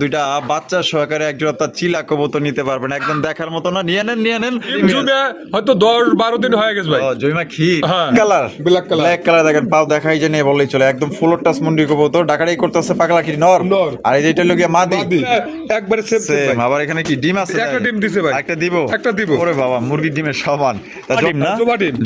দুইটা বাচ্চা সহকারে একজন আপনার চিলা কবুতর নিতে পারবেন, একদম দেখার মতো না। নিয়ে নেন হয়তো 10-12 দিন হয়ে গেছে ভাই। জয়মা ক্ষীর হ্যাঁ। কালার, ব্ল্যাক কালার দেখেন পাও দেখাই যে নেই বললেই চলে, একদম ফুল টাচ মুন্ডি কবুতর। ডাকাটাই করতেছে পাগলা ক্ষীর নর। আর এই যেটা লোকিয়া মাদি একবারে সেম সেম। আবার এখানে কি ডিম আছে? একটা ডিম দিছে ভাই। একটা দিব। ওরে বাবা, মুরগির ডিমের সমান। তা ডিম না,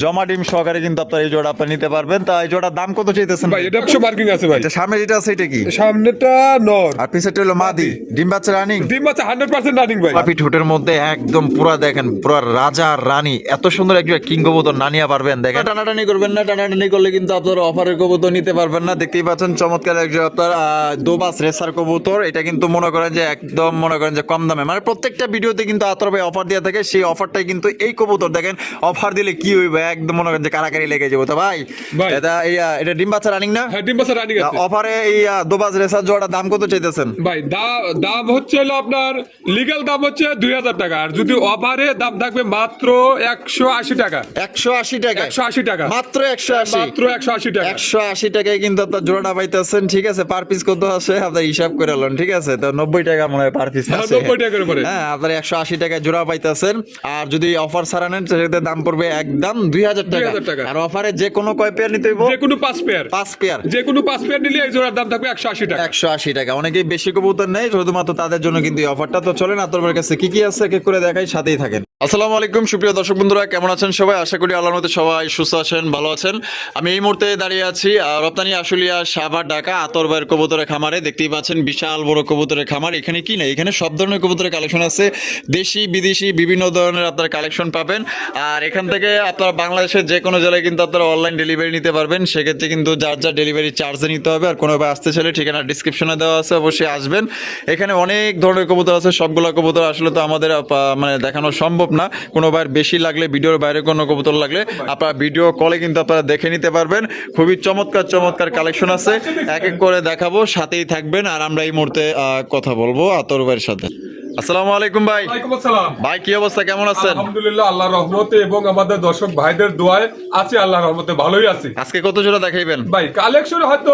জমা ডিম সহকারে কিন্তু আপনার এই জোড়া আপনি নিতে পারবেন। তা এই জোড়ার দাম কত চাইতেছেন ভাই? এটা 100 মার্কিং আছে ভাই। এটা সামনে যেটা আছে এটা কি? সামনেটা নর আর পিছেরটা হলো মাদি। ডিম বাচ্চা রানিং? ডিম বাচ্চা 100% রানিং ভাই। পাপি ঠোঁটের মধ্যে একদম পুরা দেখেন, পুরা রাজা রানী। এত সুন্দর একজন কিং কবুতর না নিয়ে পারবেন? দেখেন টানাটানি করবেন না, টানাটানি করলে কিন্তু আপনার অফারের কবুতর নিতে পারবেন না। দেখতেই পাচ্ছেন চমৎকার একজন আপনার দোবাস রেসার কবুতর। এটা কিন্তু মনে করেন যে একদম মনে করেন যে কম দামে, মানে প্রত্যেকটা ভিডিওতে কিন্তু আতর ভাই অফার দিয়ে থাকে। সেই অফারটাই কিন্তু এই কবুতর দেখেন, অফার দিলে কি হইবে, একদম মনে করেন যে কারাকারি লেগে যাবো। তো ভাই এটা ডিম বাচ্চা রানিং না? হ্যাঁ, ডিম বাচ্চা রানিং আছে। অফারে এই দোবাস রেসার জোড়ার দাম কত চাইতেছেন ভাই? দাম হচ্ছে আপনার লিগ্যাল দাম হচ্ছে 2000 টাকা, আর যদি অফারে দাম থাকবে মাত্র 180 টাকা। 180 টাকা? 180 টাকা মাত্র 180? মাত্র 180 টাকা। 180 টাকায় কিন্তু আপনার জোড়াটা পাইতেছেন। ঠিক আছে, পার পিস কত আছে আপনার হিসাব করে লন। ঠিক আছে, তো 90 টাকা মনে হয় পার পিস আছে। 90 টাকার উপরে। হ্যাঁ, আপনার 180 টাকায় জোড়া পাইতেছেন। আর যদি অফার ছাড়া নেন সেটাতে দাম পড়বে একদম 2000 টাকা। আর অফারে যে কোনো কয় পেয়ার নিতে হইব? যে কোনো 5 পেয়ার। 5 পেয়ার? যে কোনো 5 পেয়ার নিলে এই জোড়ার দাম থাকবে 180 টাকা। 180 টাকা। অনেকেই বেশি কবুতর নেই, শুধুমাত্র তাদের জন্য কিন্তু এই অফারটা। তো চলেন আপনাদের কাছে কি কি আছে এক এক করে দেখাই, সাথেই থাকেন। আসসালামু আলাইকুম সুপ্রিয় দর্শক বন্ধুরা, কেমন আছেন সবাই? আশা করি আল্লাহর মতে সবাই সুস্থ আছেন, ভালো আছেন। আমি এই মুহূর্তে দাঁড়িয়ে আছি রপ্তানি আশুলিয়া সাভার ঢাকা আতর ভাইয়ের কবুতরের খামারে। দেখতেই পাচ্ছেন বিশাল বড় কবুতরের খামার। এখানে কি না, এখানে সব ধরনের কবুতরের কালেকশন আছে, দেশি বিদেশি বিভিন্ন ধরনের আপনার কালেকশন পাবেন। আর এখান থেকে আপনারা বাংলাদেশের যে কোনো জেলায় কিন্তু আপনারা অনলাইন ডেলিভারি নিতে পারবেন। সেক্ষেত্রে কিন্তু যার যার ডেলিভারি চার্জে নিতে হবে। আর কোনোভাবে আসতে চাইলে ঠিকানা ডিসক্রিপশনে দেওয়া আছে, অবশ্যই আসবেন। এখানে অনেক ধরনের কবুতর আছে, সবগুলো কবুতর আসলে তো আমাদের মানে দেখানো সম্ভব না। কোনোবার বেশি লাগলে, ভিডিওর বাইরে কোনো কবুতর লাগলে আপনারা ভিডিও কলে কিন্তু আপনারা দেখে নিতে পারবেন। খুবই চমৎকার চমৎকার কালেকশন আছে, এক এক করে দেখাবো, সাথেই থাকবেন। আর আমরা এই মুহূর্তে কথা বলবো আতর ভাইয়ের সাথে। আসসালামু আলাইকুম ভাই। ওয়ালাইকুম আসসালাম ভাই, কি অবস্থা, কেমন আছেন? আলহামদুলিল্লাহ, আল্লাহর রহমতে এবং আমাদের দর্শক ভাইদের দোয়ায় আছি, আল্লাহর রহমতে ভালোই আছি। আজকে কত জোড়া দেখাইবেন ভাই? কালেকশন হয়তো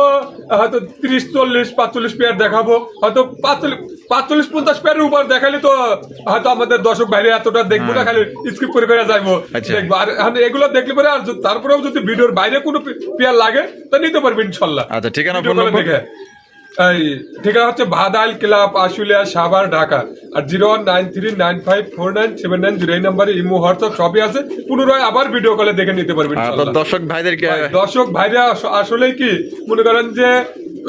30, 40, 45 পেয়ার দেখাবো। হয়তো 45-50 পেয়ারের উপর দেখালে তো হয়তো আমাদের দর্শক ভাইরে এতটা দেখবো না, খালি স্কিপ করে যাইবো দেখবো। আর এগুলো দেখলে পরে আর তারপরেও যদি ভিডিওর বাইরে কোনো পেয়ার লাগে তা নিতে পারবে ইনশাল্লাহ। আচ্ছা, ঠিকানা দেখে ঠিকানা হচ্ছে ভাদাইল ক্লাব আশুলিয়া সাভার ঢাকা। আর 0193954979 এই নাম্বারে ইমো হোয়াটসঅ্যাপ সবই আছে। পুনরায় আবার ভিডিও কলে দেখে নিতে পারবেন দর্শক ভাইদেরকে। দর্শক ভাইরা আসলেই কি মনে করেন যে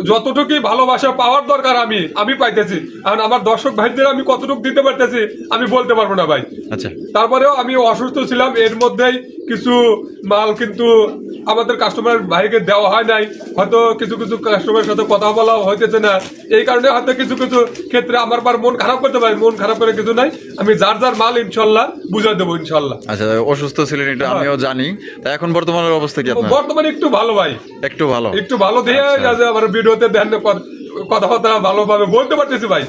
যতটুকু ভালোবাসা পাওয়ার দরকার আমি পাইতেছি। কারণ আমার দর্শক ভাইদের আমি কতটুকু দিতে পারতেছি আমি বলতে পারবো না ভাই। আচ্ছা, তারপরেও আমি অসুস্থ ছিলাম, এর মধ্যেই কিছু মাল কিন্তু আমাদের কাস্টমার ভাইকে দেওয়া হয় নাই। হয়তো কিছু কিছু কাস্টমারের সাথে কথা বলা হইতেছে না, এই কারণে হয়তো কিছু কিছু ক্ষেত্রে আমার পর মন খারাপ করতে পারে। মন খারাপ করে কিছু নাই, আমি যার যার মাল ইনশাল্লাহ বুঝাই দেবো ইনশাল্লাহ। আচ্ছা, অসুস্থ ছিলেন এটা আমিও জানি। তা এখন বর্তমানের অবস্থা কি আপনার? বর্তমানে একটু ভালো ভাই, একটু ভালো দিয়ে আমার ভিডিওতে দেন কথাবার্তা ভালোভাবে বলতে পারতেছি ভাই।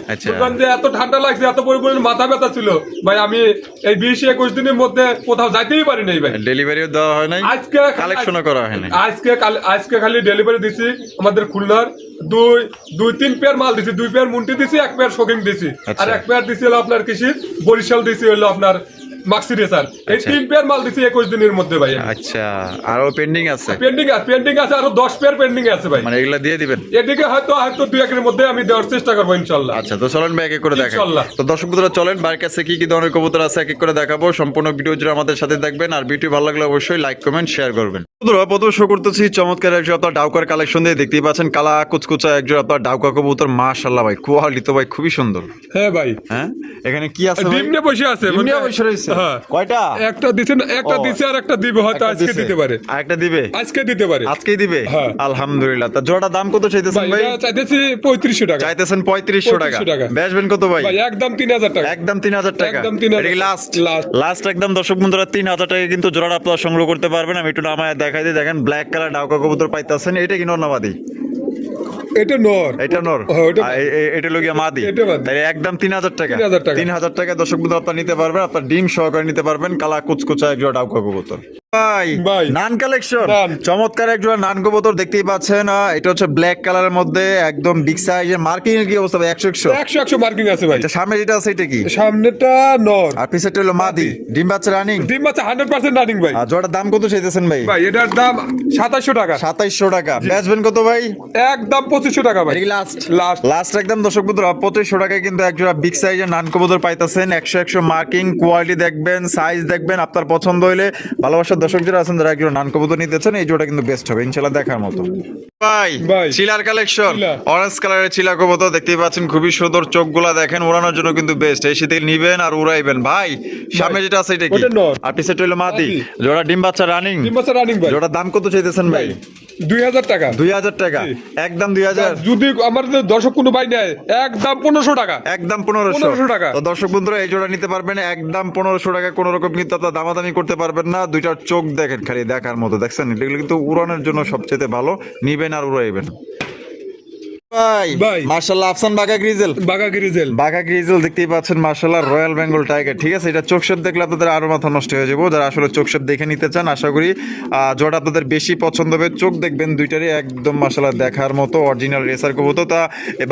যে এত ঠান্ডা লাগছে, এত পরিমাণে মাথা ব্যথা ছিল ভাই, আমি এই 20-21 দিনের মধ্যে কোথাও যাইতেই পারি নাই ভাই। ডেলিভারিও দেওয়া হয় নাই, আজকে কালেকশনও করা হয় নাই। আজকে খালি ডেলিভারি দিছি আমাদের খুলনার 2-3 পেয়ার মাল দিছি। 2 পেয়ার মুন্টি দিছি, 1 পেয়ার শোকিং দিছি, আর 1 পেয়ার দিছি হলো আপনার কৃষি বরিশাল দিছি হলো আপনার মাক্সি রেসার। এই 3 পেয়ার মাল দিছি 21 দিনের মধ্যে ভাই। আচ্ছা, আরো পেন্ডিং আছে? পেন্ডিং আছে আরো 10 পেয়ার পেন্ডিং আছে ভাই। মানে এগুলা দিয়ে দিবেন? এদিকে হয়তো 2-1 মধ্যে আমি দেওয়ার চেষ্টা করবো ইনশাআল্লাহ। আচ্ছা, তো চলেন ভাই এক এক করে দেখাই। তো দর্শক বন্ধুরা চলেন বাইরের কাছে কি কি ধরনের কবুতর আছে এক এক করে দেখাবো। সম্পূর্ণ ভিডিও জুড়ে আমাদের সাথে দেখবেন। আর ভিডিও ভালো লাগলে অবশ্যই লাইক কমেন্ট শেয়ার করবেন। বন্ধুরা প্রথম শো করতেছি চমৎকার একজন আপনার ডাউকার কালেকশন দিয়ে। দেখতেই পাচ্ছেন কালা কুচকুচা একজন আপনার ডাউকা কবুতর। মাশাআল্লাহ ভাই, কোয়ালিটি তো ভাই খুবই সুন্দর। হ্যাঁ ভাই। হ্যাঁ, এখানে কি আছে? ডিমনে বসে আছে। ডিমনে বসে রয়েছে। কয়টা? একটা দিছেন, একটা দিছে আর একটা দিবে, হয়তো আজকে দিতে পারে। আরেকটা দিবে? আজকে দিতে পারে। আজকেই দিবে? আলহামদুলিল্লাহ। তা জোড়াটার দাম কত চাইতেছেন ভাই? চাইতেছি 3500 টাকা। চাইতেছেন 3500 টাকা। বেচবেন কত ভাই? ভাই একদম 3000 টাকা। একদম 3000 টাকা। একদম 3000। এটা লাস্ট একদম দর্শক বন্ধুরা 3000 টাকা কিন্তু জোড়াটা আপনারা সংগ্রহ করতে পারবেন। আমি একটু নামায় দেখাই দিই। দেখেন ব্ল্যাক কালার ডাউকা কবুতর পাইতাছেন। এটা কি নর না মাদি? এটা নর। এটা লগিয়া মাদি। তাই একদম 3000 টাকা। 3000 টাকা দর্শক বন্ধু আপনারা নিতে পারবেন। আপনার ডিম সহকারে নিতে পারবেন। কালা কুচকুচা একজোড়া ডাউকা কবুতর। ভাই ভাই। নান কালেকশন নান। চমৎকার এক জোড়া নান কবুতর দেখতেই পাচ্ছেন। এটা হচ্ছে ব্ল্যাক কালারের মধ্যে একদম বিগ সাইজের। মার্কিং এর কি অবস্থা ভাই? 100 100 মার্কিং আছে ভাই। এটা সামনে যেটা আছে এটা কি? সামনেটা নর, আর পিছেরটা হলো মাদি। ডিম বাচ্চা রানিং। ডিম বাচ্চা 100% রানিং ভাই। আর জোড়ার দাম কত চাইতেছেন ভাই? ভাই এটার দাম 2700 টাকা। 2700 টাকা। বেচবেন কত ভাই? একদম 2500 টাকা ভাই। এটা কি লাস্ট? লাস্ট। লাস্ট একদম দর্শক বন্ধুরা 2500 টাকায় কিন্তু এক জোড়া বিগ সাইজের নান কবুতর পাইতেছেন। 100 মার্কিং, কোয়ালিটি দেখবেন, সাইজ দেখবেন, আপনার পছন্দ হইলে ভালোবাসার দর্শক যারা আছেন যারা এক জোড়া নান কবুতর নিতেছেন এই জোড়া কিন্তু বেস্ট হবে ইনশাআল্লাহ, দেখার মতো। ভাই ভাই। চিলার কালেকশন, চিলা। অরেঞ্জ কালারের চিলা কবুতর দেখতেই পাচ্ছেন, খুবই সুন্দর। চোখগুলা দেখেন, উড়ানোর জন্য কিন্তু বেস্ট। এই শীতে নিবেন আর উড়াইবেন। ভাই সামনে যেটা আছে এটা কি? ওটা নর। আর পিছেরটা হলো মাদি। মাদি। জোড়া ডিম বাচ্চা রানিং। ডিম বাচ্চা রানিং ভাই। জোড়ার দাম কত চাইতেছেন ভাই? 2000 টাকা। 2000 টাকা। জি। একদম 2000। যদি আমার দর্শক কোনো ভাই নেয় একদম 1500 টাকা। একদম 1500 1500 টাকা। তো দর্শক বন্ধুরা এই জোড়া নিতে পারবেন একদম 1500 টাকা। কোনো রকম কিন্তু আপনার দামাদামি করতে পারবেন না। দুইটার চোখ দেখেন, খালি দেখার মতো। দেখছেন এগুলো কিন্তু উড়ানোর জন্য সবচেয়ে ভালো। নিবেন আর উড়াইবেন। ভাই ভাই। মাশাআল্লাহ আফসান বাঘা গ্রিজেল। বাঘা গ্রিজেল। বাঘা গ্রিজেল দেখতেই পাচ্ছেন মাশাআল্লাহ, রয়্যাল বেঙ্গল টাইগার। ঠিক আছে, এটা চোখ শেপ দেখলে আপনাদের আরো মাথা নষ্ট হয়ে যাবো। যারা আসলে চোখ শেপ দেখে নিতে চান আশা করি জোড়া আপনাদের বেশি পছন্দ হবে। চোখ দেখবেন দুইটারই একদম মাশাআল্লাহ দেখার মতো অরিজিনাল রেসার কবুতর। তা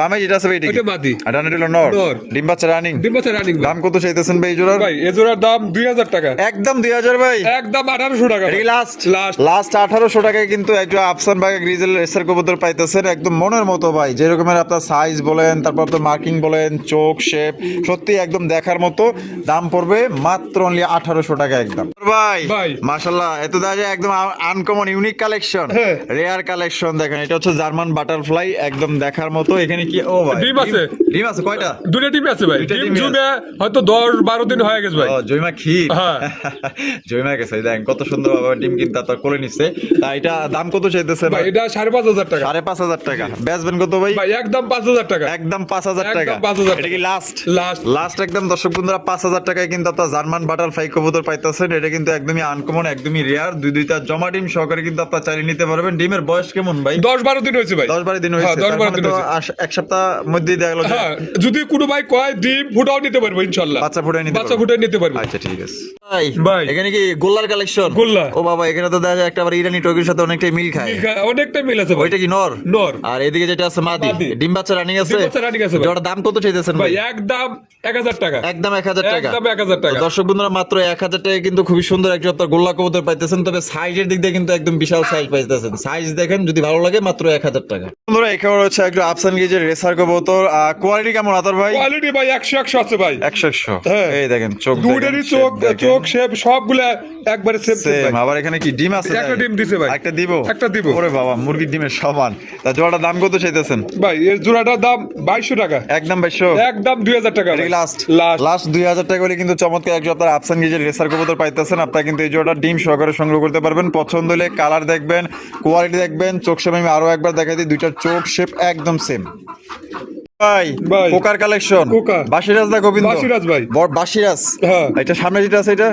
বামে যেটা আছে ভাই এটা কি? ওটা মাদি। আর ডানে হলো নর। নর। ডিম বাচ্চা রানিং। ডিম বাচ্চা রানিং ভাই। দাম কত চাইতেছেন ভাই এই জোড়ার? ভাই এ জোড়ার দাম 2000 টাকা। একদম 2000 ভাই। একদম 1800 টাকা। এটা কি লাস্ট? লাস্ট। লাস্ট 1800 টাকায় কিন্তু একটা আফসান বাঘা গ্রিজেল রেসার কবুতর পাইতেছেন একদম মনের মতো ভাই। যে রকমের আপনার সাইজ বলেন, তারপর আপনার মার্কিং বলেন, চোখ শেপ সত্যি একদম দেখার মতো। দাম পড়বে মাত্র অনলি 1800 টাকা একদম। ভাই ভাই। মাশাআল্লাহ এত দেখা যায় একদম আনকমন ইউনিক কালেকশন, হ্যাঁ। Rare collection. দেখেন এটা হচ্ছে জার্মান বাটারফ্লাই, একদম দেখার মতো। এখানে কি ও ভাই ডিম আছে। ডিম আছে কয়টা? দুটো টিম আছে ভাই। দুইটা ডিম ডিমই জুমে হয়তো 10-12 দিন হয়ে গেছে ভাই। ও জয়মা ক্ষীর। হ্যাঁ। জয়মা গেছে দেখেন কত সুন্দর ভাবে ডিম কিন্তু আপনার কোলে নিচ্ছে। তা এটা দাম কত চাইতেছে ভাই এটা 5500 টাকা। 5500 টাকা। বেচবেন কত ভাই? ভাই একদম 5000 টাকা। একদম 5000 টাকা। একদম 5000 এটা কি লাস্ট? লাস্ট। লাস্ট একদম দর্শক বন্ধুরা 5000 টাকায় কিন্তু আপনার জার্মান বাটারফ্লাই কবুতর পাইতেছেন। এটা কিন্তু একদমই আনকমন, একদমই রেয়ার। দুইটা জমা ডিম সহকারে কিন্তু আপনার চালিয়ে নিতে পারবেন। ডিমের বয়স কেমন ভাই? 10-12 দিন হয়েছে ভাই। 10-12 দিন হ্যাঁ, হয়েছে। 10-12 দিন হয়েছে। এক সপ্তাহ মধ্যেই দেখা গেল যে হ্যাঁ, যদি কোনো ভাই কয় ডিম ফুটাও নিতে পারবো ইনশাআল্লাহ। বাচ্চা ফুটাই নিতে বাচ্চা পারবো। ফুটাই নিতে পারবো। আচ্ছা ঠিক আছে ভাই। এখানে কি গোল্লার কালেকশন? গোল্লা। ও বাবা এখানে তো দেখা যায় একটা আবার ইরানি টর্কির সাথে অনেকটাই মিল খায়। অনেকটা মিল আছে ভাই। ওইটা কি নর? নর। আর এদিকে যেটা আছে মাদি। মাদি। ডিম বাচ্চা রানিং আছে। ডিম বাচ্চা running আছে ভাই। জোড়ার দাম কত চাইতেছেন ভাই ভাই? একদম 1000 টাকা। একদম 1000 টাকা। একদম 1000 টাকা। তো দর্শক বন্ধুরা মাত্র 1000 টাকায় কিন্তু খুবই সুন্দর একটা আপনার গোল্লা কবুতর পাইতেছেন। তবে সাইজের দিক দিয়ে কিন্তু একদম বিশাল সাইজ পাইতেছেন। সাইজ দেখেন যদি ভালো লাগে মাত্র 1000 টাকা। বন্ধুরা এখানে রয়েছে একটা আফসান গিজের রেসার কবুতর। কোয়ালিটি কেমন আতর ভাই? কোয়ালিটি ভাই 100 আছে ভাই। 100 হ্যাঁ। এই দেখেন চোখ দুটেরই দেখেন, চোখ shape দেখেন। চোখ শেপ সবগুলা একবারে সেম Same, আবার এখানে কি ডিম আছে? একটা ডিম দিছে ভাই। একটা দিব? একটা দিব। ওরে বাবা মুরগির ডিমের সমান। তা জোড়াটার দাম কত চাইতেছেন? ভাই এর জোড়াটার দাম 2200 টাকা। একদম 2200। একদম 2000 টাকা ভাই। Last last. লাস্ট 2000 টাকা হলে কিন্তু চমৎকার একজন আপনার আফসান গিজের রেসার কবুতর পাইতেছেন। আপনারা কিন্তু এই জোড়াটা ডিম সহকারে সংগ্রহ করতে পারবেন। পছন্দ হলে কালার দেখবেন, কোয়ালিটি দেখবেন, চোখ শেপ আমি আরো একবার দেখাই দিই। দুইটার চোখ শেপ একদম সেম। ভাই ভাই। কোকার কালেকশন। কোকা। বাসিরাজ না গোবিন্দ? বাসিরাজ ভাই। বাসিরাজ। হ্যাঁ। এটা সামনে যেটা আছে এটা?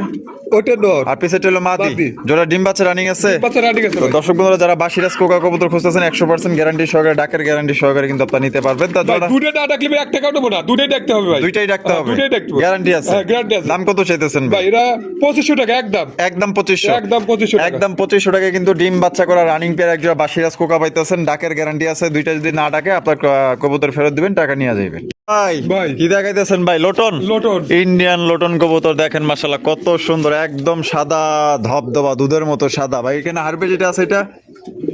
ওটা নর। আর পিছেটা হলো মাদি। মাদি। জোড়া ডিম বাচ্চা রানিং আছে। বাচ্চা রানিং আছে তো ভাই। দর্শক বন্ধুরা যারা বাসিরাজ কোকা কবুতর খুঁজতেছেন 100% গ্যারান্টি সহকারে, ডাকের গ্যারান্টি সহকারে কিন্তু আপনারা নিতে পারবেন। তা ভাই জোড়া দুটো না ডাকলে ভাই 1 টাকাও নেবো না। দুটোই ডাকতে হবে ভাই। দুইটাই ডাকতে হ্যাঁ, হবে। দুটোই ডাকতে হবে। গ্যারান্টি আছে। হ্যাঁ, গ্যারান্টি আছে। দাম কত চাইতেছেন ভাই ভাই? এরা 2500 টাকা একদম। একদম 2500। একদম 2500 টাকা। একদম 2500 টাকায় কিন্তু ডিম বাচ্চা করা রানিং পেয়ার একজোড়া বাসিরাজ কোকা পাইতেছেন। ডাকের গ্যারান্টি আছে। দুইটা যদি না ডাকে আপনার কবুতর ফেরত দিবেন, টাকা নিয়ে যাবেন। ভাই ভাই। কি দেখাইতেছেন ভাই? লোটন। লোটন। ইন্ডিয়ান লোটন কবুতর দেখেন মাশাআল্লাহ কত সুন্দর, একদম সাদা ধবধবা দুধের মতো সাদা। ভাই এখানে হারবে যেটা আছে এটা?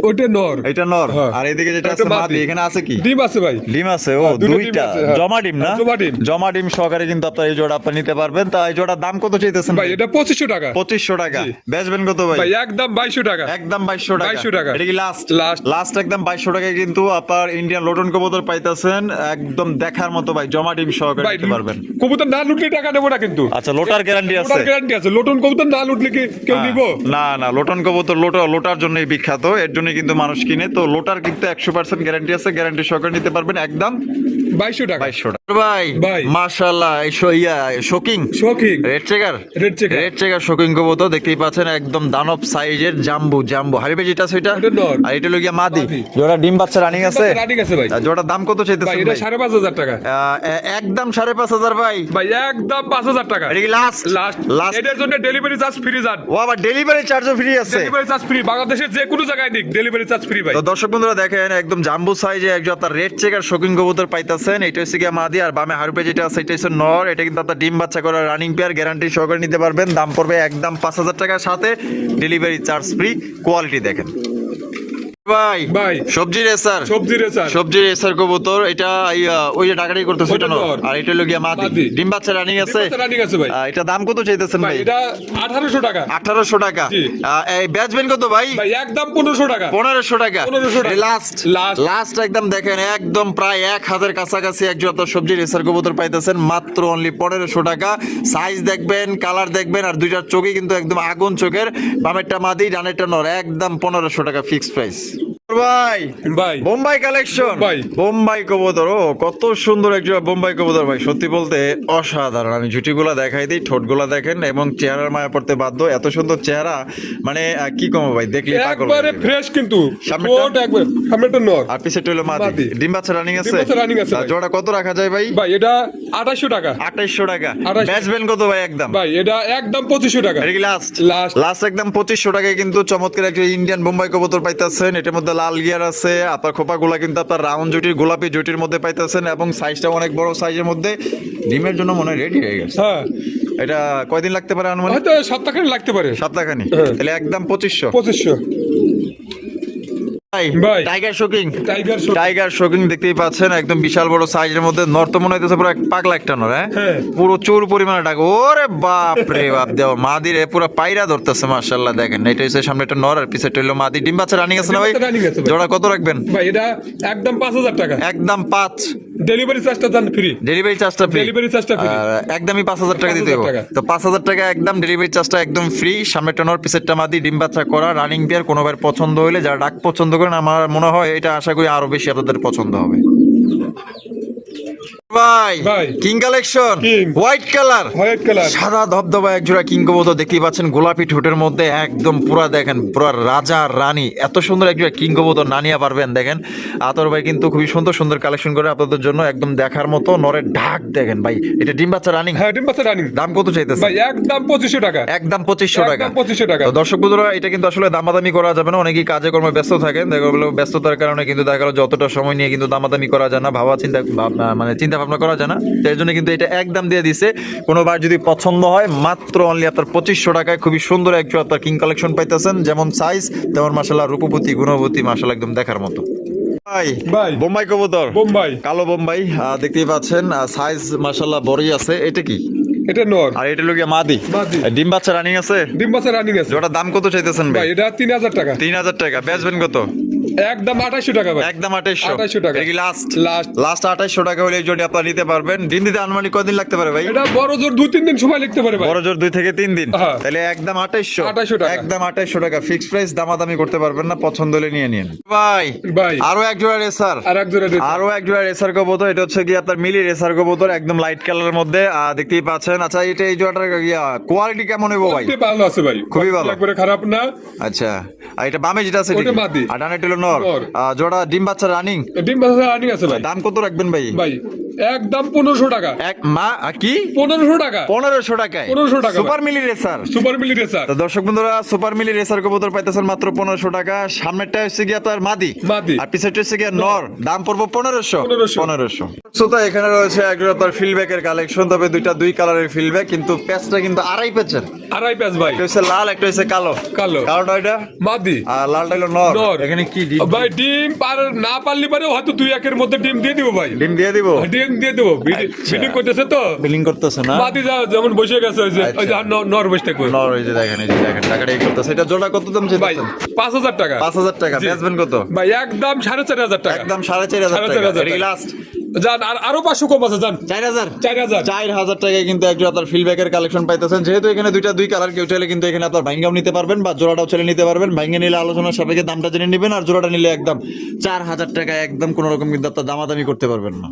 ওটা নর। এটা নর। হ্যাঁ। আর এদিকে যেটা এটা আছে মাদি। মাদি। এখানে আছে কি? ডিম আছে ভাই। ডিম আছে। ও দুটো ডিম দুইটা আছে, হ্যাঁ। জমা ডিম না? জমা ডিম। জমা ডিম সহকারে কিন্তু আপনার এই জোড়া আপনি নিতে পারবেন। তা এই জোড়ার দাম কত চাইতেছেন ভাই এটা 2500 টাকা। 2500 টাকা। জি। বেচবেন কত ভাই? ভাই একদম 2200 টাকা। একদম 2200 টাকা। 2200 টাকা। এটা কি লাস্ট? লাস্ট। লাস্ট একদম 2200 টাকায় কিন্তু আপনার ইন্ডিয়ান লোটন কবুতর পাইতেছেন একদম দেখার মতো ভাই, জমা ডিম সহকারে ভাই নিতে পারবেন। কবুতর না লুটলে টাকা নেবো না কিন্তু। আচ্ছা লোটার গ্যারান্টি আছে? লোটার গ্যারান্টি আছে। লোটন কবুতর না লুটলে কি কেউ হ্যাঁ। নিব? না না লোটন কবুতর লোটার জন্যই বিখ্যাত। এর জন্য কিন্তু মানুষ কিনে। তো লোটার কিন্তু 100% গ্যারান্টি আছে, গ্যারান্টি সহকারে নিতে পারবেন একদম 2200 টাকা। 2200 টাকা। ভাই ভাই। মাশাআল্লাহ, এই শোকিং শৌখিন red checker red checker red checker shocking কবুতর দেখতেই পাচ্ছেন, একদম দানব সাইজের জাম্বু হারিবে যেটা সেটা। এটা নর। আর এটা হলো গিয়া মাদি। মাদি। জোড়া ডিম বাচ্চা রানিং আছে। রানিং আছে ভাই। আর জোড়ার দাম কত ভাই চাইতেছেন এটা ভাই? 5500 টাকা। একদম 5500 ভাই। ভাই একদম 5000 টাকা। এটা কি লাস্ট? লাস্ট এটার জন্য ডেলিভারি চার্জ ফ্রি যান। ও আবার ডেলিভারি চার্জও ফ্রি আছে। ডেলিভারি চার্জ ফ্রি, বাংলাদেশের যে কোনো জায়গায় নিক ডেলিভারি চার্জ ফ্রি ভাই। তো দর্শক বন্ধুরা দেখেন, একদম জাম্বু সাইজে একজন আপনার রেড চেকার শোকিং কবুতর পাইতাছেন। এটা হচ্ছে গিয়া মাদি, আর বামে হারুপে যেটা আছে এটা হচ্ছে নর। এটা কিন্তু আপনার ডিম বাচ্চা করা রানিং পেয়ার, গ্যারান্টি সহকারে নিতে পারবেন। দাম পড়বে একদম 5000 টাকার সাথে ডেলিভারি চার্জ ফ্রি। কোয়ালিটি দেখেন ভাই। ভাই সবজি রেসার সবজি রেসার কবুতর। এটা ওই যে ডাকাডাকি করতেছে ওইটা এটা নর, নর। আর এটা হলো গিয়া মাদি। মাদি। ডিম বাচ্চা রানিং আছে। রানিং আছে ভাই। এটা দাম কত চাইতেছেন ভাই ভাই? এটা 1800 টাকা। 1800 টাকা। জি। এই বেচবেন কত ভাই? ভাই একদম 1500 টাকা। 1500 টাকা। 1500 টাকা। Last Last। লাস্ট একদম দেখেন, একদম প্রায় 1000 কাছাকাছি একজন আপনার সবজি রেসার কবুতর পাইতেছেন মাত্র অনলি 1500 টাকা। সাইজ দেখবেন, কালার দেখবেন, আর দুইটার চোখই কিন্তু একদম আগুন চোখের। বামেরটা মাদি, ডানেরটা নর। একদম 1500 টাকা ফিক্সড প্রাইস ভাই। ভাই বোম্বাই কালেকশন। বোম্বাই। বোম্বাই কবুতর, ও কত সুন্দর একজন বোম্বাই কবুতর ভাই, সত্যি বলতে অসাধারণ। আমি জুটিগুলা দেখাই দিই, ঠোঁটগুলা দেখেন, এবং চেহারার মায়া পড়তে বাধ্য। এত সুন্দর চেহারা, মানে কি কমো ভাই, দেখলি পাগল হয়ে একবারে যাবে। ফ্রেশ কিন্তু সামনেরটা? ঠোঁট একবার সামনেটা নর। আর পিছেরটা হলো মাদি। মাদি। ডিম বাচ্চা রানিং আছে। ডিম বাচ্চা running আছে আর ভাই। জোড়া কত রাখা যায় ভাই? ভাই এটা 2800 টাকা। 2800 টাকা। 2800 বেচবেন কত ভাই একদম? ভাই এটা একদম 2500 টাকা। এটা কি লাস্ট? Last। লাস্ট একদম 2500 টাকায় কিন্তু চমৎকার একটা ইন্ডিয়ান বোম্বাই কবুতর পাইতেছেন। এটার মধ্যে লাল গিয়ার আছে, আপনার খোপাগুলা কিন্তু আপনার রাউন্ড জুটির, গোলাপি জুটির মধ্যে পাইতেছেন, এবং সাইজটা অনেক বড় সাইজের মধ্যে। ডিমের জন্য মনে হয় রেডি হয়ে গেছে। হ্যাঁ এটা কয়দিন লাগতে পারে আনুমানিক? হয়তো সপ্তাহখানেক লাগতে পারে। সপ্তাহখানি। হ্যাঁ। তাহলে একদম 2500 2500। ভাই। Tiger shocking. Tiger show. Tiger shocking দেখতেই পাচ্ছেন, একদম বিশাল বড় সাইজের মধ্যে। নর তো মনে হইতেছে পুরো এক পাগলা একটা নর। হ্যাঁ। পুরো চোর পরিমাণে টাকা। ওরে বাপ রে বাপ, দেও মাদিরে পুরো পায়রা ধরতেছে মাশাআল্লাহ। দেখেন এটা হচ্ছে সামনে একটা নর, আর পিছে হইলো মাদি। ডিম বাচ্চা রানিং আছে না ভাই? ডিম বাচ্চা running আছে ভাই। জোড়া কত রাখবেন? ভাই এটা একদম 5000 টাকা। একদম 5। ডেলিভারি চার্জটা জান ফ্রি। ডেলিভারি চার্জটা ফ্রি। ডেলিভারি চার্জটা ফ্রি। একদমই 5000 টাকা দিতে হবে। 5000 টাকা। তো 5000 টাকা একদম ডেলিভারি চার্জটা একদম ফ্রি। সামনেরটা নর, পিছেরটা মাদি, ডিম বাচ্চা করা রানিং পেয়ার। কোনো ভাইয়ের পছন্দ হইলে, যারা ডাক পছন্দ করেন, আমার মনে হয় এটা আশা করি আরো বেশি আপনাদের পছন্দ হবে ভাই। ভাই। King collection. King। White colour. White colour. সাদা ধবধবা এক জোড়া কিং কবুতর দেখতেই পাচ্ছেন, গোলাপি ঠোঁটের মধ্যে, একদম পুরা দেখেন পুরা রাজা রানী। এত সুন্দর এক জোড়া কিং কবুতর না নিয়ে পারবেন। দেখেন আতর ভাই কিন্তু খুবই সুন্দর সুন্দর কালেকশন করে আপনাদের জন্য, একদম দেখার মতো। নরের ঢাক দেখেন ভাই। এটা ডিম বাচ্চা রানিং। হ্যাঁ ডিম বাচ্চা রানিং। দাম কত চাইতেছে ভাই একদম 2500 টাকা। একদম 2500 টাকা। একদম 2500 টাকা। তো দর্শক বন্ধুরা, এটা কিন্তু আসলে দামাদামি করা যাবে না। অনেকেই কাজে কর্মে ব্যস্ত থাকেন, দেখা গেলো ব্যস্ততার কারণে কিন্তু দেখা গেলো যতটা সময় নিয়ে কিন্তু দামাদামি করা যায় না, মানে চিন্তা ভাবনা করা যায় না। এর জন্য কিন্তু এটা একদম দিয়ে দিছে। কোনোবার যদি পছন্দ হয়, মাত্র অনলি আপনার 2500 টাকায় খুবই সুন্দর একটু আপনার কিং কালেকশন পাইতেছেন। যেমন সাইজ তেমন মাশাআল্লাহ রূপবতী গুণবতী, মাশাআল্লাহ একদম দেখার মতো ভাই। ভাই। বোম্বাই কবুতর। বোম্বাই। কালো বোম্বাই, দেখতেই পাচ্ছেন সাইজ মাশাআল্লাহ বড়ই আছে। এটা কি? এটা নর। আর এটা লোকিয়া মাদি। মাদি। ডিম বাচ্চা রানিং আছে। ডিম বাচ্চা রানিং আছে। ওটার দাম কত চাইতেছেন ভাই ভাই? এটা 3000 টাকা। 3000 টাকা। বেচবেন কত? একদম 2800 টাকা ভাই। একদম 2800 2800 টাকা। এটা কি লাস্ট? লাস্ট। লাস্ট 2800 টাকা হলে এই জন্য আপনারা নিতে পারবেন। ডিম দিতে আনুমানিক কতদিন লাগতে পারে ভাই? এটা বড় জোর 2-3 দিন সময় লাগতে পারে ভাই। বড় জোর 2 থেকে 3 দিন। হ্যাঁ। তাহলে একদম 2800 2800 টাকা। একদম 2800 টাকা ফিক্সড প্রাইস। দামাদামি করতে পারবেন না, পছন্দ হলে নিয়ে নিন ভাই। ভাই। আরো এক জোড়া রেসার। আর এক জোড়া দিন। আরো এক জোড়া রেসার কবুতর। এটা হচ্ছে কি আপনার মিলি রেসার কবুতর, একদম লাইট কালারের মধ্যে। দেখতেই পাচ্ছেন। আচ্ছা এটা এই জোড়াটার কোয়ালিটি কেমন হইব ভাই? খুবই ভালো আছে ভাই। খুবই ভালো। একবারে খারাপ না। আচ্ছা, আর এটা বামে যেটা আছে ওটা মাদি। আর ডানে হলো নর। নর। জোড়া ডিম বাচ্চা রানিং। ডিম বাচ্চা রানিং আছে ভাই। দাম কত রাখবেন ভাই? ভাই একদম 1500 টাকা। এক মা কি 1500 টাকা। 1500 টাকায় 1500 টাকা সুপার মিলি রেসার। সুপার মিলি রেসার। তো দর্শক বন্ধুরা, সুপার মিলি রেসার কবুতর পাইতেছেন মাত্র 1500 টাকা। সামনেরটা হচ্ছে গিয়া তার মাদি, মাদি। আর পিছেরটা হচ্ছে গিয়া নর। দাম পড়বো 1500। 1500। সো তো এখানে রয়েছে একজন আপনার ফিল্ডব্যাকের কালেকশন। তবে দুই কালারের ফিল্ডব্যাক, কিন্তু প্যাচটা কিন্তু আড়াই প্যাচের। আড়াই প্যাচ ভাই। একটা হচ্ছে লাল, একটা হচ্ছে কালো। কালো। কালোটা এটা মাদি। আর লালটা হলো নর। নর। এখানে কি ভাই ডিম না পারলে পারে হয়তো 2-1 এর মধ্যে ডিম দিয়ে দিব ভাই। ডিম দিয়ে দিব? ডিম দিয়ে দেবো। বিডিং করতেছে তো। বিলিং করতেছে না? মাদি যেমন বসে গেছে ওই যে নর বসে থাকবে। নর ওই যে দেখেন, এই যে দেখেন টাকাটা এই করতেছে। এটা জোড়া কত দাম ভাই চাইছেন? 5000 টাকা। 5000 টাকা। জি। বেচবেন কত? ভাই একদম 4500 টাকা। একদম 4500 টাকা। 4500 এটা কি লাস্ট? যান আরো 500 কম আছে যান 4000 4000 4000 টাকায় কিন্তু একজন আপনার ফিল্ডব্যাকের কালেকশন পাইতেছেন। যেহেতু এখানে দুই কালার, কেউ চাইলে কিন্তু এখানে আপনার ভাঙ্গাও নিতে পারবেন বা জোড়াটাও চাইলে নিতে পারবেন। ভাঙ্গে নিলে আলোচনার সাপেক্ষে দামটা জেনে নেবেন, আর জোড়াটা নিলে একদম 4000 টাকা, একদম কোনো রকম কিন্তু আপনার দামাদামি করতে পারবেন না।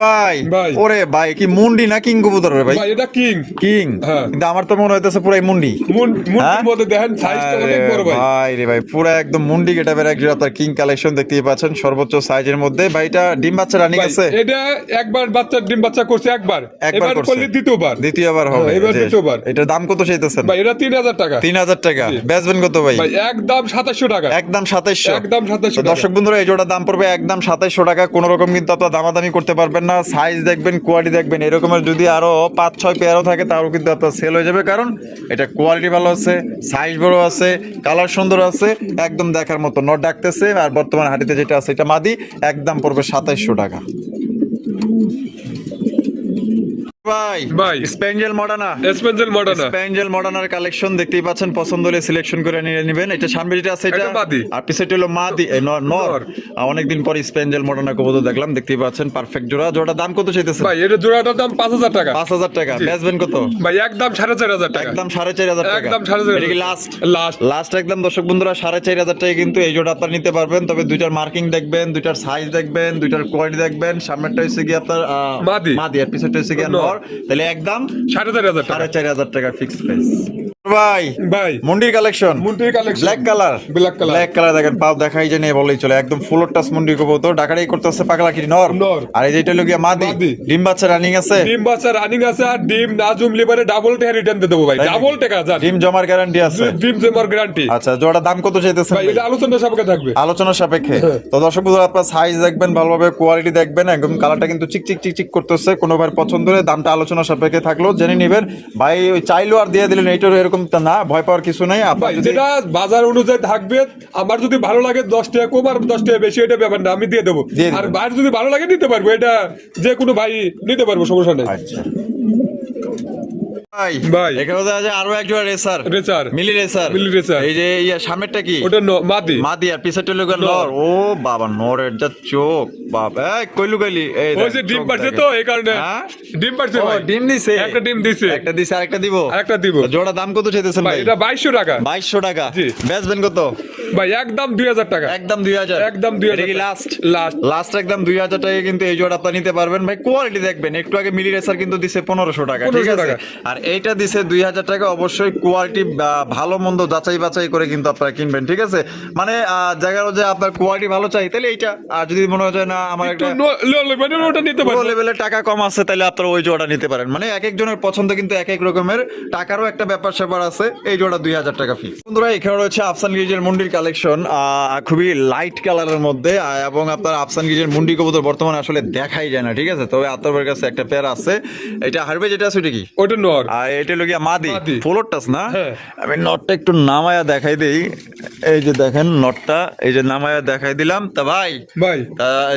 ভাই ভাই। ওরে ভাই, কি মুন্ডি না কিং কবুতর রে ভাই? ভাই এটা কিং কিং, হ্যাঁ। কিন্তু আমার তো মনে হইতেছে পুরাই মুন্ডি। হ্যাঁ? মুন্ডির মধ্যে দেখেন সাইজটা অনেক বড় ভাই। ভাই রে ভাই, পুরো একদম মুন্ডি গেটাবের একজন আপনার কিং কালেকশন দেখতেই পাচ্ছেন সর্বোচ্চ সাইজের মধ্যে। ভাই এটা ডিম বাচ্চা রানিং ভাই, আছে? এটা একবার ডিম বাচ্চা করছে একবার একবার করছে। করলে দ্বিতীয়বার হবে। এবার যে, দ্বিতীয়বার। এটার দাম কত চাইতেছেন? ভাই এটা 3000 টাকা 3000 টাকা। জি। বেচবেন কত ভাই? ভাই একদম 2700 টাকা একদম 2700। একদম 2700 টাকা। দর্শক বন্ধুরা, এই জোড়ার দাম পড়বে একদম 2700 টাকা। কোনো রকম কিন্তু আপনারা দামাদামি করতে পারবেন না। সাইজ দেখবেন, কোয়ালিটি দেখবেন, এরকমের যদি আরো 5-6 পেয়ারও থাকে তাও কিন্তু আপনার সেল হয়ে যাবে, কারণ এটা কোয়ালিটি ভালো আছে, সাইজ বড় আছে, কালার সুন্দর আছে, একদম দেখার মতো নট ডাকতেছে। আর বর্তমান হাটিতে যেটা আছে এটা মাদি, একদম পড়বে 2700 টাকা। ভাই ভাই। Spangle Moderna, Spangle Moderna Spangle মডার্নার কালেকশন দেখতেই পাচ্ছেন, পছন্দ হলে সিলেকশন করে নিয়ে নেবেন। এটা সামনে যেটা আছে এটা এটা মাদি। আর পিছনে হলো মাদি, নর। অনেকদিন পর স্পেঞ্জেল মডার্না কবুতর দেখলাম, দেখতেই পাচ্ছেন পারফেক্ট জোড়া। জোড়ার দাম কত চাইতেছেন? ভাই এটা জোড়াটার দাম 5000 টাকা 5000 টাকা। বেচবেন কত? ভাই একদম 4500 টাকা একদম 4500 টাকা। একদম 4500 এটা কি লাস্ট? লাস্ট লাস্ট একদম। দর্শক বন্ধুরা, 4500 টাকা কিন্তু এই জোড়া আপনারা নিতে পারবেন। তবে দুইটার মার্কিং দেখবেন, দুইটার সাইজ দেখবেন, দুইটার কোয়ালিটি দেখবেন। সামনেরটা হচ্ছে কি আপনার মাদি। মাদি, আর পিছনেরটা হচ্ছে কি নর। তাহলে একদম 4500 টাকা 4500 টাকা ফিক্সড প্রাইস। ভাই ভাই মুন্ডির কালেকশন, মুন্ডির collection black colour, black colour black colour দেখেন, পাও দেখাই যে নেই বলেই চলে, একদম ফুল টাচ মুন্ডি কবুতর। ডাকাটাই করতেছে পাগলাকিরি নর। নর। আর এই যেটা লগিয়া মাদি, মাদি। ডিম বাচ্চা রানিং আছে? ডিম বাচ্চা রানিং আছে, আর ডিম না জমলে পারে ডাবল টাকা রিটার্ন দিয়ে দেবো ভাই, ডাবল টাকা জান। ডিম জমার গ্যারান্টি আছে? ডিম জমার গ্যারান্টি। আচ্ছা, জোড়া দাম কত চাইতেছেন ভাই ভাই? এটা আলোচনা সাপেক্ষে থাকবে। আলোচনা সাপেক্ষে। তো দর্শক বন্ধুরা, আপনার সাইজ দেখবেন ভালোভাবে, কোয়ালিটি দেখবেন, একদম কালারটা কিন্তু চিক করতেছে। কোনো ভাই পছন্দ হলে দামটা আলোচনা সাপেক্ষে থাকলো জেনে নেবেন। ভাই ওই চাইলো আর দিয়ে দিলেন, এইটার এরকম না, ভয় পাওয়ার কিছু নাই। ভাই আপনার যদি যেটা বাজার অনুযায়ী থাকবে, আমার যদি ভালো লাগে 10 টাকা কম আর 10 টাকা বেশি, এটা ব্যাপার না, আমি দিয়ে দেবো। দিয়ে দিবেন। আর ভাই যদি ভালো লাগে নিতে পারবো, এটা যে কোনো ভাই নিতে পারবো, সমস্যা নেই। আচ্ছা ভাই, ভাই। এখানে দেখা যায় আরো একজন রেসার, রেসার মিলি রেসার। মিলি রেসার। এই যে সামনেরটা কি? ওটা মাদি। মাদি, আর পিছনেরটা হলো নর। ও বাবা, নরের যা চোখ, বাবা এই কইলু গলি, এই ওই যে ডিম পারছে তো, এই কারণে হ্যাঁ? ডিম পারছে ও ভাই। ডিম দিছে, একটা ডিম দিছে। একটা দিছে, আরেকটা দিব, আরেকটা দিব। জোড়া দাম কত চাইতেছেন ভাই ভাই? এটা 2200 টাকা 2200 টাকা। জি। বেচবেন কত? ভাই একদম 2000 টাকা একদম 2000। একদম 2000 এটা কি লাস্ট? লাস্ট লাস্ট একদম 2000 টাকা কিন্তু এই জোড়া আপনি নিতে পারবেন। ভাই কোয়ালিটি দেখবেন, একটু আগে মিলি রেসার কিন্তু দিছে 1500 টাকা, ঠিক 1500 আছে? টাকা। আর এইটা দিছে 2000 টাকা। অবশ্যই কোয়ালিটি ভালো মন্দ যাচাই বাছাই করে কিন্তু আপনারা কিনবেন, ঠিক আছে? মানে জায়গার যে আপনার কোয়ালিটি ভালো চাই, তাহলে এইটা। আর যদি মনে হয় না আমার একটা ওটা নিতে পারবো। লেভেলে টাকা কম আছে, তাহলে আপনারা ওই জোড়া নিতে পারেন। মানে এক একজনের পছন্দ কিন্তু এক এক রকমের, টাকারও একটা ব্যাপার স্যাপার আছে। এই জোড়া 2000 টাকা ফিক্স। বন্ধুরা, এখানে রয়েছে আফসান গিজের মুন্ডির কালেকশন, খুবই লাইট কালারের মধ্যে। এবং আপনার আফসান গিজের মুন্ডি কবুতর বর্তমানে আসলে দেখাই যায় না, ঠিক আছে? তবে আপনার কাছে একটা পেয়ার আছে। এটা হারবে যেটা আছে, ওটা কি? ওটা নর। আর এটা লগিয়া মাদি, মাদি। ফুল টাচ না? হ্যাঁ। আমি নটটা একটু নামায়া দেখাই দেই। এই যে দেখেন নটটা, এই যে নামায়া দেখাই দিলাম। তা ভাই ভাই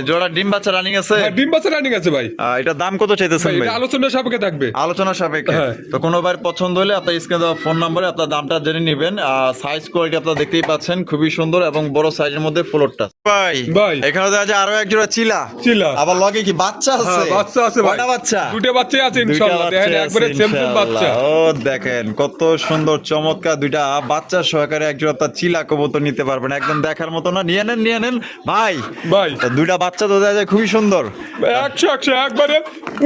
জোড়া ডিম বাচ্চা রানিং আছে? হ্যাঁ, ডিম বাচ্চা রানিং আছে ভাই। এটা দাম কত চাইতেছেন ভাই ভাই? এটা আলোচনা সাপেক্ষে থাকবে। আলোচনা সাপেক্ষে। হ্যাঁ। তো কোনো ভাইয়ের পছন্দ হলে আপনার স্ক্রিনে দেওয়া ফোন নম্বরে আপনার দামটা জেনে নেবেন। সাইজ কোয়ালিটি আপনারা দেখতেই পাচ্ছেন, খুবই সুন্দর এবং বড় সাইজের মধ্যে ফ্লোরটা। ভাই ভাই। এখানে দেখা যায় আরো এক জোড়া চিলা। চিলা। আবার লগে কি বাচ্চা আছে? হ্যাঁ, বাচ্চা আছে ভাই। কয়টা বাচ্চা? দুটো বাচ্চাই আছে দুইটা ইনশাআল্লাহ। বাচ্চা দেখেন আছে একবারে সেম সেম বাচ্চা। ইনশাআল্লাহ। ও দেখেন কত সুন্দর চমৎকার দুইটা বাচ্চা সহকারে এক জোড়া আপনার চিলা কবুতর নিতে পারবেন, একদম দেখার মতো না? নিয়ে নেন ভাই। ভাই তো দুইটা বাচ্চা তো দেখা যায় খুবই সুন্দর। 100 একবারে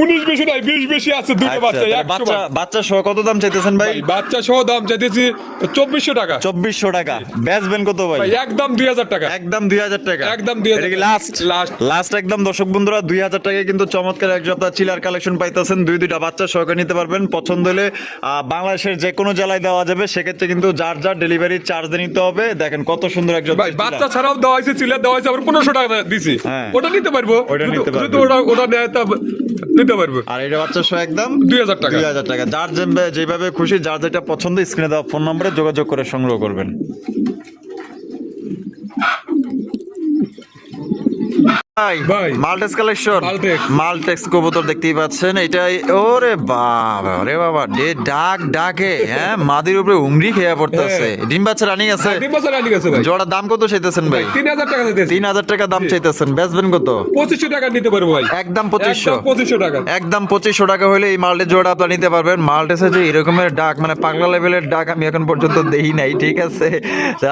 19 বেশি নাই 20 বেশি আছে দুটো আচ্ছা, বাচ্চা। তাহলে 100 বাচ্চা সহ কত দাম চাইতেছেন ভাই? ভাই বাচ্চা সহ দাম চাইতেছি 2400 টাকা। 2400 টাকা। বেচবেন কত ভাই? ভাই একদম 2000 টাকা। একদম 2000 টাকা। একদম 2000 এটা কি লাস্ট? লাস্ট একদম। দর্শক বন্ধুরা, 2000 টাকায় কিন্তু চমৎকার এক জোড়া চিলার কালেকশন পাইতেছেন। দুইটা বাচ্চা সহকারে নিতে পারবেন। পছন্দ হলে বাংলাদেশের যে কোনো জেলায় দেওয়া যাবে, সেক্ষেত্রে কিন্তু যার ডেলিভারি চার্জ নিতে হবে। দেখেন কত সুন্দর এক জোড়া ভাই বাচ্চা ছাড়াও দেওয়া হয়েছে, চিলা দেওয়া হয়েছে, আবার 1500 টাকা দিছি। হ্যাঁ। ওটা নিতে পারবো। ওটা নিতে পারবেন। যদি ওটা নেয় তা নিতে পারবো। আর এটা বাচ্চা সহ একদম 2000 টাকা। 2000 টাকা। যার যেভাবে খুশি, যার যেটা পছন্দ, স্ক্রিনে দেওয়া ফোন নম্বরে যোগাযোগ করে সংগ্রহ করবেন। ভাই। মাল্টেক্স কালেকশন, মাল্টেক্স। মাল্টেক্স কবুতর দেখতেই পাচ্ছেন। এটাই ওরে বাবা, ওরে বাবা, ডাকে হ্যাঁ, মাদির উপরে উংরি খেয়ে পড়তেছে। ডিম বাচ্চা রানিং আছে, 3 বছর রানিং আছে ভাই। জোড়া দাম কত চাইতেছেন ভাই? 3000 টাকা দিতেছি। 3000 টাকা দাম চাইতেছেন, বেচবেন কত? 2500 টাকা নিতে পারবো ভাই। একদম 2500। 2500 টাকা। একদম 2500 টাকা হলে এই মাল্টের জোড়া আপনারা নিতে পারবেন। মাল্টেসে যে এরকমের ডাক, মানে পাগলা লেভেলের ডাক আমি এখন পর্যন্ত দেখি নাই, ঠিক আছে।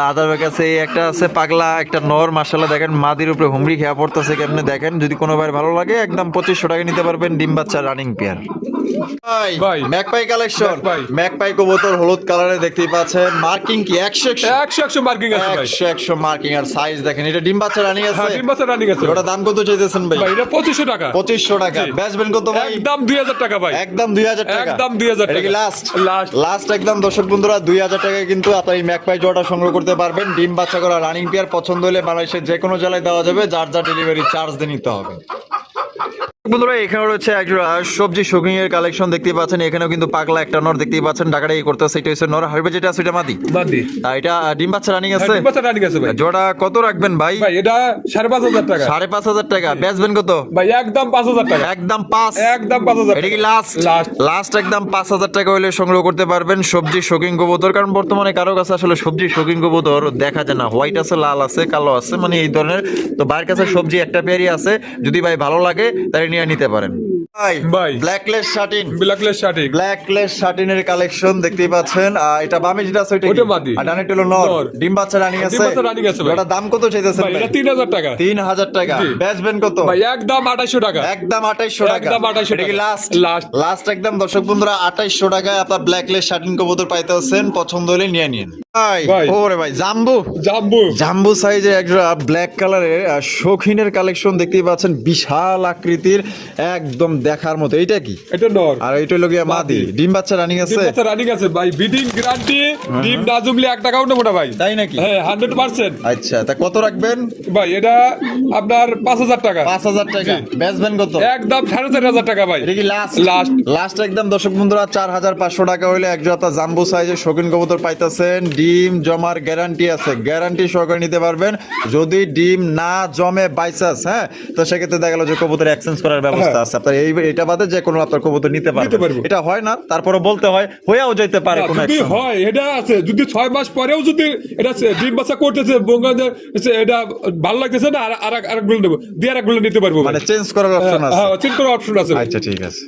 আদার কাছে এই একটা আছে পাগলা, একটা নর, মাশাআল্লাহ দেখেন মাদির উপরে হুমড়ি খেয়া পড়তেছে কেমনে দেখেন। যদি কোনো ভাই ভালো লাগে একদম 2500 টাকা নিতে পারবেন, ডিম বাচ্চা রানিং পেয়ার। ভাই। Magpie collection, magpie. ম্যাকপাই কবুতর হলুদ কালারে দেখতেই পাচ্ছেন। মার্কিং কি 100 মার্কিং আছে ভাই। 100 মার্কিং আর সাইজ দেখেন। এটা ডিম বাচ্চা রানিং আছে, হ্যাঁ 3 বছর রানিং আছে। ওটা দাম কত চাইতেছেন ভাই? ভাই এটা 2500 টাকা। 2500 টাকা। জি। বেচবেন কত ভাই? একদম 2000 টাকা ভাই। একদম 2000 টাকা। একদম 2000 এটা কি টাকা। লাস্ট? লাস্ট। লাস্ট একদম দর্শক বন্ধুরা 2000 টাকায় কিন্তু আপনার এই ম্যাকপাই জোড়াটা সংগ্রহ করতে পারবেন। ডিম বাচ্চা করা রানিং পেয়ার, পছন্দ হলে বাংলাদেশের যে কোনো জেলায় দেওয়া যাবে, যার যা ডেলিভারি চার্জ দিয়ে নিতে হবে। বন্ধুরা এখানে রয়েছে একজোড়া সবজি শুকিং এর কালেকশন দেখতেই পাচ্ছেন। এখানেও কিন্তু পাগলা একটা নর দেখতেই পাচ্ছেন, ঢাকাটা এই করতেছে। এটা হচ্ছে নর, হারবে যেটা আছে এটা মাদি। বাদি। আর এটা ডিম বাচ্চা রানিং হ্যাঁ আছে। 3 বছর রানিং আছে ভাই। জোড়া কত রাখবেন ভাই? ভাই এটা 5500 টাকা। 5500 টাকা। বেচবেন কত ভাই একদম 5000 টাকা। একদম 5। একদম 5000 এটা কি টাকা। লাস্ট? লাস্ট। লাস্ট একদম 5000 টাকা হলে সংগ্রহ করতে পারবেন সবজি শৌখিন কবুতর। কারণ বর্তমানে কারো কাছে আসলে সবজি শৌখিন কবুতর দেখা যায় না, হোয়াইট আছে, লাল আছে, কালো আছে, মানে এই ধরনের। তো ভাইয়ের কাছে সবজি একটা পেয়ারই আছে, যদি ভাই ভালো লাগে তাহলে নিয়ে নিতে পারেন। ভাই। ব্ল্যাকলেস শার্টিন, ব্ল্যাকলেস শার্টিং। ব্ল্যাকলেস শার্টিনের কালেকশন দেখতেই পাচ্ছেন। এটা বামে যেটা আছে ওটা মাদি। আর ডানে হলো নর। নর। ডিম বাচ্চা রানিং আছে। ডিম বাচ্চা running আছে ভাই। ওটা দাম কত চাইতেছেন ভাই ভাই? এটা 3000 টাকা। 3000 টাকা। জি। বেচবেন কত? ভাই একদম 2800 টাকা। একদম 2800 টাকা। একদম 2800 এটা কি টাকা। লাস্ট? লাস্ট। লাস্ট একদম দর্শক বন্ধুরা 2800 টাকায় আপনার ব্ল্যাকলেস শার্টিন কবুতর পাইতে হচ্ছেন, পছন্দ হলে নিয়ে নিন। ভাই। ওরে ভাই জাম্বু, জাম্বু। জাম্বু সাইজের একটা ব্ল্যাক কালারের শৌখিনের কালেকশন দেখতেই পাচ্ছেন, বিশাল আকৃতির, একদম দেখার মতো। এইটা কি? এটা নর। আর এইটা হলো গিয়া মাদি। ডিম বাচ্চা রানিং ডিম আছে? বাচ্চা রানিং আছে ভাই। Breeding guarantee. ডিম না জমলে 1 টাকাও নেবো না ভাই। তাই নাকি? হ্যাঁ 100%। আচ্ছা, তা কত রাখবেন? ভাই এটা আপনার 5000 টাকা। 5000 টাকা। বেচবেন কত? একদম 4500 টাকা ভাই। এটা কি লাস্ট? লাস্ট। লাস্ট একদম দর্শক বন্ধুরা 4500 টাকা হইলে এক জোড়া জাম্বু সাইজের শৌখিন কবুতর পাইতেছেন। ডিম জমার গ্যারান্টি আছে, গ্যারান্টি সহকারে নিতে পারবেন। যদি ডিম না জমে বাইচান্স, হ্যাঁ, তো সেক্ষেত্রে দেখা গেল যে কবুতর এক্সচেঞ্জ করার ব্যবস্থা আছে। আপনার এটা বাদে যে কোনো আপনার কবুতর নিতে পারবেন। পারবো। এটা হয় না, তারপরে বলতে হয়, হয়েও যেতে পারে না, কোনো যদি একসময়। হয় এটা আছে, যদি 6 মাস পরেও যদি এটা ডিম বাচ্চা করতেছে বঙ্গাতে, এটা ভালো লাগতেছে না, আর আরেকগুলো নেবো দিয়ে আরেকগুলো নিতে পারবো ভাই। মানে চেঞ্জ করার অপশন আছে। হ্যাঁ চেঞ্জ করার অপশন আছে ভাই। আচ্ছা ঠিক আছে।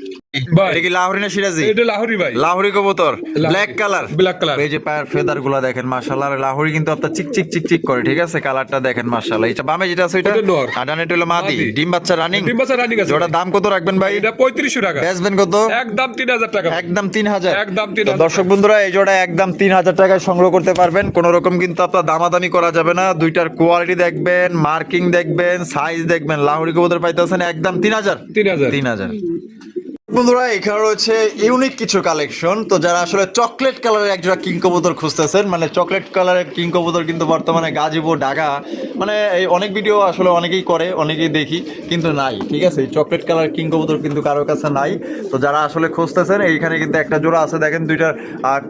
ভাই। এটা কি লাহোরি না সিরাজি? এটা লাহোরি ভাই। লাহোরি কবুতর, Lahori. Black colour. Black colour. এই যে পায়ের ফেদার গুলা দেখেন মাশাআল্লাহ। আর লাহোরি কিন্তু আপনার চিক চিক করে, ঠিক আছে। কালারটা দেখেন মাশাআল্লাহ। এটা বামে যেটা আছে ওইটা ওটা নর। আর ডানে হলো মাদি। মাদি। ডিম বাচ্চা রানিং। ডিম বাচ্চা রানিং আছে। ওটার দাম কত রাখবেন ভাই? এটা 3500 টাকা। বেচবেন কত? একদম 3000 টাকা। একদম 3000। একদম তো 3000 দর্শক বন্ধুরা এই জোড়া একদম 3000 টাকায় সংগ্রহ করতে পারবেন। কোন রকম কিন্তু আপনার দামাদামি করা যাবে না। দুইটার কোয়ালিটি দেখবেন, মার্কিং দেখবেন, সাইজ দেখবেন। লাহোরি কবুতর পাইতেছেন একদম 3000। 3000। বন্ধুরা এখানে রয়েছে ইউনিক কিছু কালেকশন। তো যারা আসলে চকলেট কালারের একজোড়া কিং কবুতর খুঁজতেছেন, মানে চকলেট কালারের কিং কবুতর কিন্তু বর্তমানে গাজীপুর, ঢাকা, মানে এই অনেক ভিডিও আসলে অনেকেই করে, অনেকেই দেখি, কিন্তু নাই, ঠিক আছে। এই চকলেট কালার কিং কবুতর কিন্তু কারোর কাছে নাই। তো যারা আসলে খুঁজতেছেন এইখানে কিন্তু একটা জোড়া আছে, দেখেন দুইটার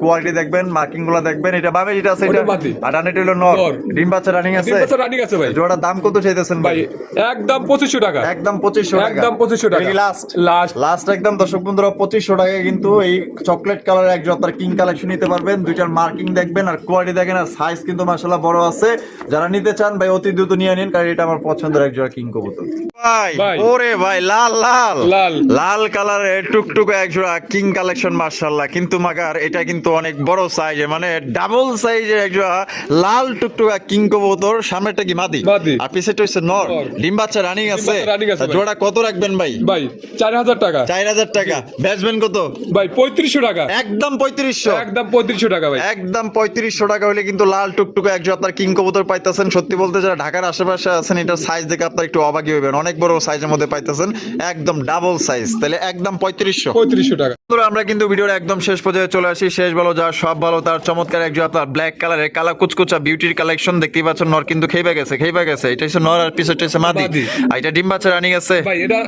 কোয়ালিটি দেখবেন, মার্কিং গুলো দেখবেন। এটা বামে যেটা আছে এটা ওটা মাদি। আর ডানে হলো নর। নর। ডিম বাচ্চা রানিং ডিম আছে? বাচ্চা রানিং আছে ভাই। জোড়ার দাম কত চাইতেছেন ভাই ভাই? একদম 2500 টাকা। একদম 2500 টাকা। একদম 2500 টাকা। Last last. লাস্ট একদম দর্শক বন্ধুরা 2500 টাকায় কিন্তু এই চকলেট কালারের এক জোড়া কিং কালেকশন নিতে পারবেন। দুইটার মার্কিং দেখবেন আর কোয়ালিটি দেখেন, আর সাইজ কিন্তু মাশাআল্লাহ বড় আছে। যারা নিতে চান ভাই অতি দ্রুত নিয়ে নিন, কারণ এটা আমার পছন্দের এক জোড়া কিং কবুতর। ভাই ওরে ভাই লাল লাল লাল। লাল কালারের টুকটুক এক জোড়া কিং কালেকশন মাশাআল্লাহ। কিন্তু মাগার এটা কিন্তু অনেক বড় সাইজের, মানে ডাবল সাইজের এক জোড়া লাল টুকটুকা কিং কবুতর। সামনেটা কি মাদি মাদি। আর পিছেটা হচ্ছে নর। নর। ডিম বাচ্চা রানিং আছে? বাচ্চা running আছে ভাই। জোড়া কত রাখবেন ভাই? ভাই 4000 টাকা। 4000 টাকা। বেচবেন কত? ভাই 3500 টাকা। একদম 3500। একদম 3500 টাকা ভাই। একদম 3500 টাকা হলে কিন্তু লাল টুকটুকে এক জোড়া আপনার কিং কবুতর পাইতেছেন। সত্যি বলতে যারা ঢাকার আশেপাশে আছেন, এটার সাইজ দেখে আপনার একটু অবাকি হইবেন, অনেক বড় সাইজের মধ্যে পাইতেছেন, একদম ডাবল সাইজ। তাহলে একদম 3500 টাকা। বন্ধুরা আমরা কিন্তু ভিডিওর একদম শেষ পর্যায়ে চলে আসি। শেষ ভালো যা সব ভালো তার চমৎকার এক জোড়া আপনার ব্ল্যাক কালারের কালা কুচকুচা বিউটির কালেকশন দেখতেই পাচ্ছেন। নর কিন্তু খেয়ে গেছে। এটা হচ্ছে নর আর পিছটা হচ্ছে মাদি। মাদি। আর এটা ডিম বাচ্চা রানিং আছে? ভাই এটা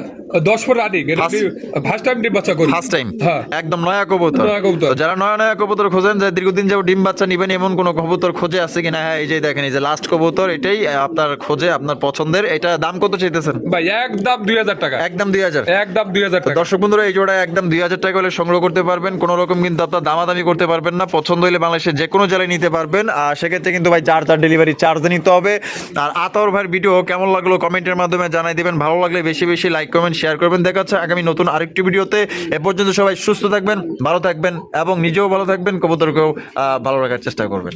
10 পর রানিং। এটা First- ফার্স্ট টাইম ডিম বাচ্চা করি। ফার্স্ট টাইম হ্যাঁ। একদম নয়া কবুতর। নয়া কবুতর। তো যারা নয়া নয়া কবুতর খোঁজেন, যে দীর্ঘদিন যাবত ডিম বাচ্চা নিবেন এমন কোন কবুতর খোঁজে আছে কিনা, হ্যাঁ এই যে দেখেন, এই যে লাস্ট কবুতর এটাই আপনার খোঁজে, আপনার পছন্দের। এটা দাম কত চাইতেছেন ভাই একদম 2000 টাকা, একদম 2000। একদম 2000 টাকা। দর্শক বন্ধুরা এই জোড়া একদম 2000 টাকা হলে সংগ্রহ করতে পারবেন, কোনো রকম কিন্তু আপনার দামাদামি করতে পারবেন না। পছন্দ হলে বাংলাদেশের যে কোনো জেলায় নিতে পারবেন। আর সেক্ষেত্রে কিন্তু ভাই চার ডেলিভারি চার্জ নিতে হবে। আর আতর ভাইয়ের ভিডিও কেমন লাগলো কমেন্টের মাধ্যমে জানাই দিবেন। ভালো লাগলে বেশি বেশি লাইক কমেন্ট শেয়ার করবেন। দেখা হচ্ছে আগামী নতুন আরেকটি ভিডিওতে। এ পর্যন্ত সবাই সুস্থ থাকবেন, ভালো থাকবেন এবং নিজেও ভালো থাকবেন, কবুতরকেও ভালো রাখার চেষ্টা করবেন।